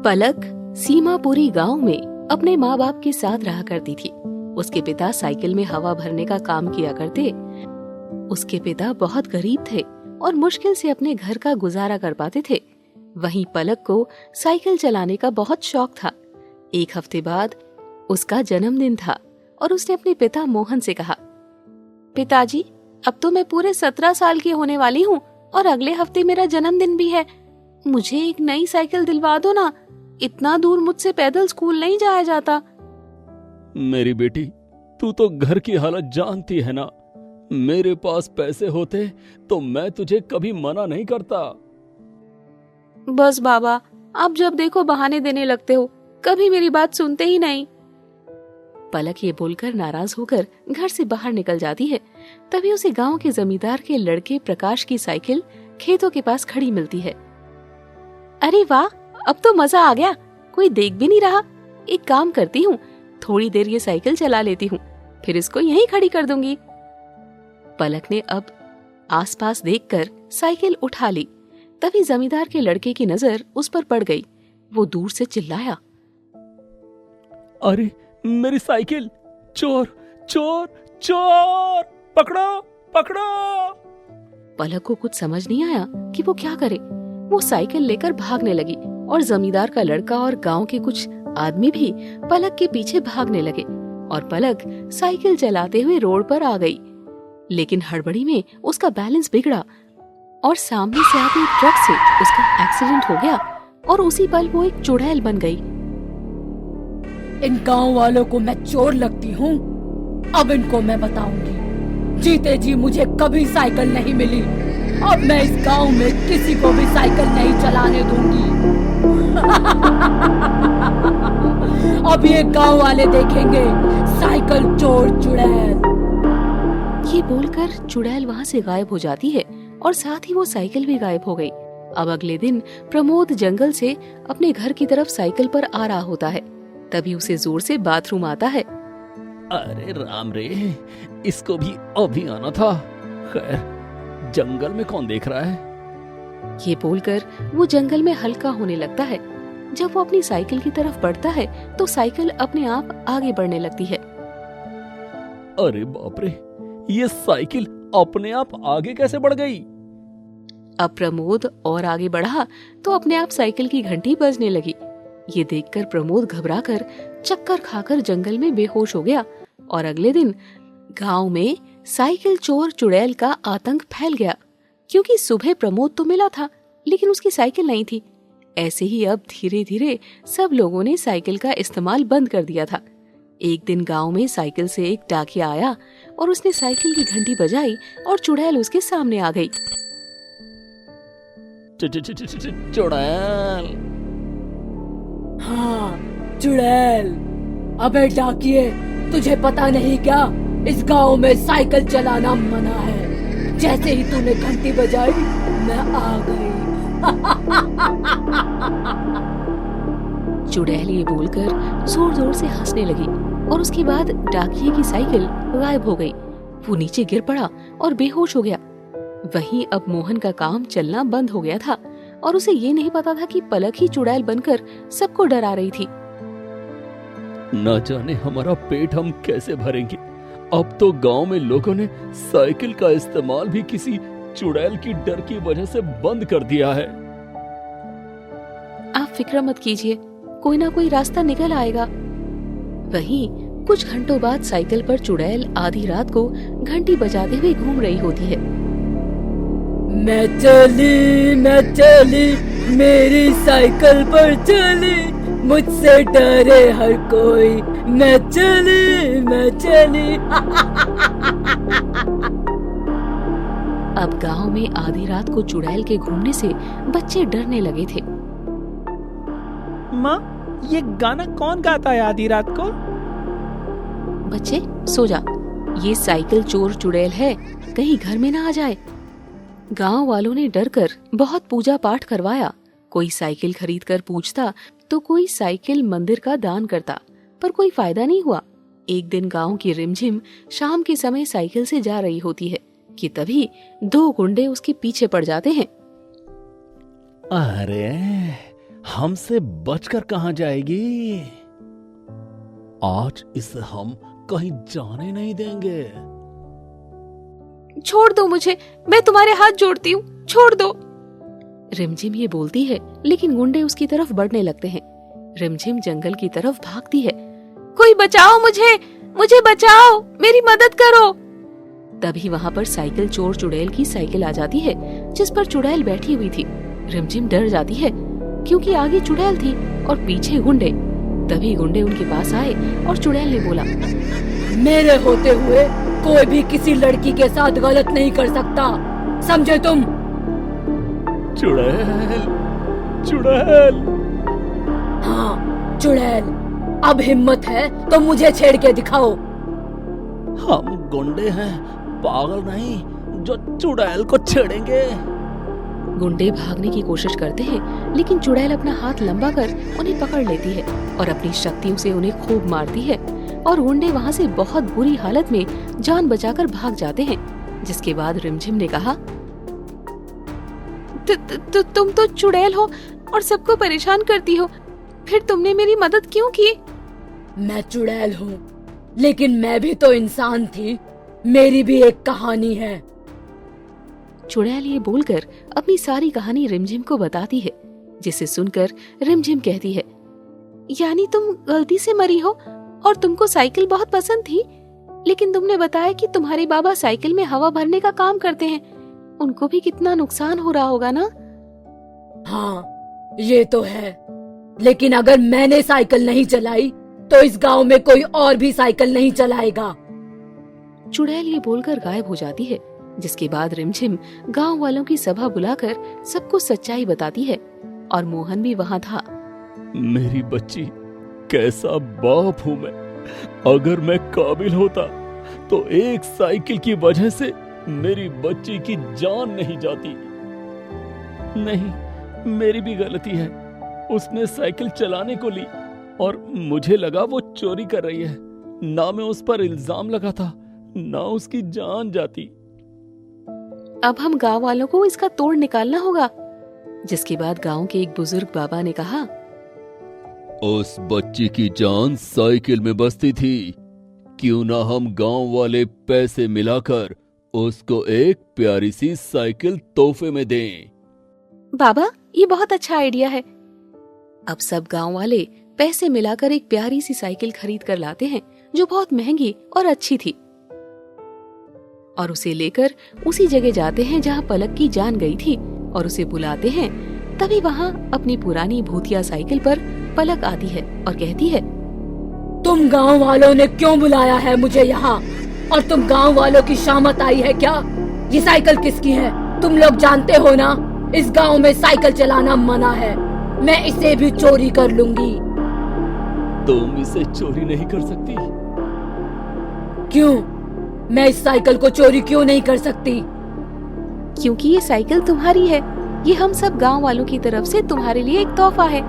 पलक सीमापुरी गांव में अपने माँ बाप के साथ रहा करती थी। उसके पिता साइकिल में हवा भरने का काम किया करते। उसके पिता बहुत गरीब थे और मुश्किल से अपने घर का गुजारा कर पाते थे। वहीं पलक को साइकिल चलाने का बहुत शौक था। एक हफ्ते बाद उसका जन्मदिन था और उसने अपने पिता मोहन से कहा, पिताजी, अब तो मैं पूरे 17 साल की होने वाली हूँ और अगले हफ्ते मेरा जन्मदिन भी है। मुझे एक नई साइकिल दिलवा दो ना। इतना दूर मुझसे पैदल स्कूल नहीं जाया जाता। मेरी बेटी, तू तो घर की हालत जानती है ना। मेरे पास पैसे होते तो मैं तुझे कभी मना नहीं करता। बस बाबा, आप जब देखो बहाने देने लगते हो, कभी मेरी बात सुनते ही नहीं। पलक ये बोलकर नाराज होकर घर से बाहर निकल जाती है। तभी उसे गांव के जमींदार के लड़के प्रकाश की साइकिल खेतों के पास खड़ी मिलती है। अरे वाह, अब तो मजा आ गया। कोई देख भी नहीं रहा। एक काम करती हूँ, थोड़ी देर ये साइकिल चला लेती हूँ, फिर इसको यहीं खड़ी कर दूंगी। पलक ने अब आसपास देखकर साइकिल उठा ली। तभी जमींदार के लड़के की नजर उस पर पड़ गई। वो दूर से चिल्लाया, अरे मेरी साइकिल! चोर चोर चोर! पकड़ो पकड़ो! पलक को कुछ समझ नहीं आया कि वो क्या करे। वो साइकिल लेकर भागने लगी और जमींदार का लड़का और गांव के कुछ आदमी भी पलक के पीछे भागने लगे और पलक साइकिल चलाते हुए रोड पर आ गई। लेकिन हड़बड़ी में उसका बैलेंस बिगड़ा और सामने से आते एक ट्रक से उसका एक्सीडेंट हो गया और उसी पल वो एक चुड़ैल बन गई। इन गांव वालों को मैं चोर लगती हूँ। अब इनको मैं बताऊंगी। जीते जी मुझे कभी साइकिल नहीं मिली। अब मैं इस गांव में किसी को भी साइकिल नहीं चलाने दूंगी। अब ये गांव वाले देखेंगे साइकिल चोर चुड़ैल। ये बोलकर चुड़ैल वहाँ से गायब हो जाती है और साथ ही वो साइकिल भी गायब हो गई। अब अगले दिन प्रमोद जंगल से अपने घर की तरफ साइकिल पर आ रहा होता है। तभी उसे जोर से बाथरूम आता है। अरे राम रे, इसको भी अभी आना था। खैर, जंगल में कौन देख रहा है। ये बोलकर वो जंगल में हल्का होने लगता है। जब वो अपनी साइकिल की तरफ बढ़ता है तो साइकिल अपने आप आगे बढ़ने लगती है। अरे बाप रे, ये साइकिल अपने आप आगे कैसे बढ़ गई। अब प्रमोद और आगे बढ़ा तो अपने आप साइकिल की घंटी बजने लगी। ये देखकर प्रमोद घबराकर चक्कर खाकर जंगल में बेहोश हो गया और अगले दिन गांव में साइकिल चोर चुड़ैल का आतंक फैल गया। क्योंकि सुबह प्रमोद तो मिला था लेकिन उसकी साइकिल नहीं थी। ऐसे ही अब धीरे धीरे सब लोगों ने साइकिल का इस्तेमाल बंद कर दिया था। एक दिन गांव में साइकिल से एक डाकिया आया और उसने साइकिल की घंटी बजाई और चुड़ैल उसके सामने आ गई। चुड़ैल! हाँ, चुड़ैल। अबे डाकिए, तुझे पता नहीं क्या, इस गांव में साइकिल चलाना मना है। जैसे ही तूने घंटी बजाई मैं आ गई। चुड़ैल ये बोलकर जोर जोर से हंसने लगी और उसके बाद डाकिये की साइकिल गायब हो गई। वो नीचे गिर पड़ा और बेहोश हो गया। वहीं अब मोहन का काम चलना बंद हो गया था और उसे ये नहीं पता था कि पलक ही चुड़ैल बनकर सबको डरा रही थी। न जाने हमारा पेट हम कैसे भरेंगे। अब तो गांव में लोगों ने साइकिल का इस्तेमाल भी किसी चुड़ैल की डर की वजह से बंद कर दिया है। आप फिक्र मत कीजिए, कोई ना कोई रास्ता निकल आएगा। वहीं कुछ घंटों बाद साइकिल पर चुड़ैल आधी रात को घंटी बजाते हुए घूम रही होती है। मैं चली, मेरी साइकिल पर चली, मुझसे डरे हर कोई। मैं चली। अब गांव में आधी रात को चुड़ैल के घूमने से बच्चे डरने लगे थे। माँ, ये गाना कौन गाता है आधी रात को। बच्चे सो जा, ये साइकिल चोर चुड़ैल है, कहीं घर में ना आ जाए। गांव वालों ने डरकर बहुत पूजा पाठ करवाया। कोई साइकिल खरीद कर पूछता तो कोई साइकिल मंदिर का दान करता, पर कोई फायदा नहीं हुआ। एक दिन गांव की रिमझिम शाम के समय साइकिल से जा रही होती है कि तभी 2 गुंडे उसके पीछे पड़ जाते हैं। अरे हमसे बचकर कहां जाएगी? आज इसे हम कहीं जाने नहीं देंगे। छोड़ दो मुझे, मैं तुम्हारे हाथ जोड़ती हूँ, छोड़ दो। रिमझिम ये बोलती है, लेकिन गुंडे उसकी तरफ बढ़ने लगते हैं। रिमझिम जंगल की तरफ भागती है। कोई बचाओ मुझे, मुझे बचाओ, मेरी मदद करो। तभी वहाँ पर साइकिल चोर चुड़ैल की साइकिल आ जाती है, जिस पर चुड़ैल बैठी हुई थी। रिमझिम डर जाती है, क्योंकि आगे चुड़ैल थी और पीछे गुंडे। तभी गुंडे उनके पास आए और चुड़ैल ने बोला, मेरे होते हुए कोई भी किसी लड़की के साथ गलत नहीं कर सकता, समझे तुम? चुड़ैल, चुड़ैल। हाँ चुड़ैल, अब हिम्मत है तो मुझे छेड़ के दिखाओ। हम गुंडे हैं, पागल नहीं जो चुड़ैल को छेड़ेंगे। गुंडे भागने की कोशिश करते हैं, लेकिन चुड़ैल अपना हाथ लंबा कर उन्हें पकड़ लेती है और अपनी शक्तियों से उन्हें खूब मारती है। और गुंडे वहाँ से बहुत बुरी हालत में जान बचाकर भाग जाते हैं। जिसके बाद रिमझिम ने कहा, तुम तो चुड़ैल हो और सबको परेशान करती हो, फिर तुमने मेरी मदद क्यों की? मैं चुड़ैल हूँ, लेकिन मैं भी तो इंसान थी, मेरी भी एक कहानी है। चुड़ैल ये बोलकर अपनी सारी कहानी रिमझिम को बताती है, जिसे सुनकर रिमझिम कहती है, यानी तुम गलती से मरी हो और तुमको साइकिल बहुत पसंद थी, लेकिन तुमने बताया कि तुम्हारे बाबा साइकिल में हवा भरने का काम करते हैं, उनको भी कितना नुकसान हो रहा होगा ना? हाँ ये तो है, लेकिन अगर मैंने साइकिल नहीं चलाई तो इस गांव में कोई और भी साइकिल नहीं चलाएगा। चुड़ैल ये बोलकर गायब हो जाती है। जिसके बाद रिमझिम गांव वालों की सभा बुलाकर सबको सच्चाई बताती है, और मोहन भी वहाँ था। मेरी बच्ची, कैसा बाप हूँ मैं। अगर मैं काबिल होता तो एक साइकिल की वजह से मेरी बच्ची की जान नहीं जाती। नहीं, मेरी भी गलती है। उसने साइकिल चलाने को ली और मुझे लगा वो चोरी कर रही है। ना मैं उस पर इल्जाम लगाता, ना उसकी जान जाती। अब हम गांव वालों को इसका तोड़ निकालना होगा। जिसके बाद गांव के एक बुजुर्ग बाबा ने कहा, उस बच्ची की जान साइकिल में बसती थी, क्यों ना हम गांव वाले पैसे मिलाकर उसको एक प्यारी सी साइकिल तोहफे में दें। बाबा ये बहुत अच्छा आइडिया है। अब सब गांव वाले पैसे मिलाकर एक प्यारी सी साइकिल खरीद कर लाते हैं, जो बहुत महंगी और अच्छी थी, और उसे लेकर उसी जगह जाते हैं जहां पलक की जान गई थी और उसे बुलाते हैं। तभी वहां अपनी पुरानी भूतिया साइकिल पर पलक आती है और कहती है, तुम गांव वालों ने क्यों बुलाया है मुझे यहाँ? और तुम गांव वालों की शामत आई है क्या? ये साइकिल किसकी है? तुम लोग जानते हो ना, इस गांव में साइकिल चलाना मना है। मैं इसे भी चोरी कर लूंगी। तुम इसे चोरी नहीं कर सकती। क्यों? मैं इस साइकिल को चोरी क्यों नहीं कर सकती? क्योंकि ये साइकिल तुम्हारी है। ये हम सब गांव वालों की तरफ से तुम्हारे लिए एक तोहफा है।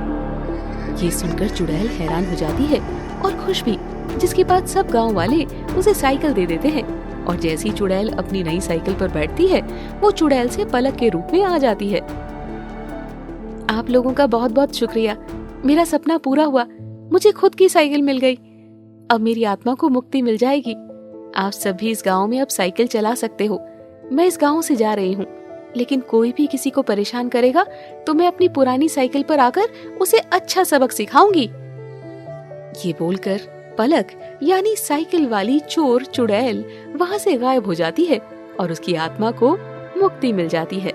ये सुनकर चुड़ैल हैरान हो जाती है और खुश भी। जिसके बाद सब गांव वाले उसे साइकिल दे देते हैं, और जैसी चुड़ैल अपनी नई साइकिल पर बैठती है, वो चुड़ैल से पलक के रूप में आ जाती है। आप लोगों का बहुत बहुत शुक्रिया। मेरा सपना पूरा हुआ, मुझे खुद की साइकिल मिल गई। अब मेरी आत्मा को मुक्ति मिल जाएगी। आप सभी इस गांव में अब साइकिल चला सकते हो। मैं इस गांव से जा रही हूँ, लेकिन कोई भी किसी को परेशान करेगा तो मैं अपनी पुरानी साइकिल पर आकर उसे अच्छा सबक सिखाऊंगी। ये बोलकर पलक यानी साइकिल वाली चोर चुड़ैल वहाँ से गायब हो जाती है और उसकी आत्मा को मुक्ति मिल जाती है।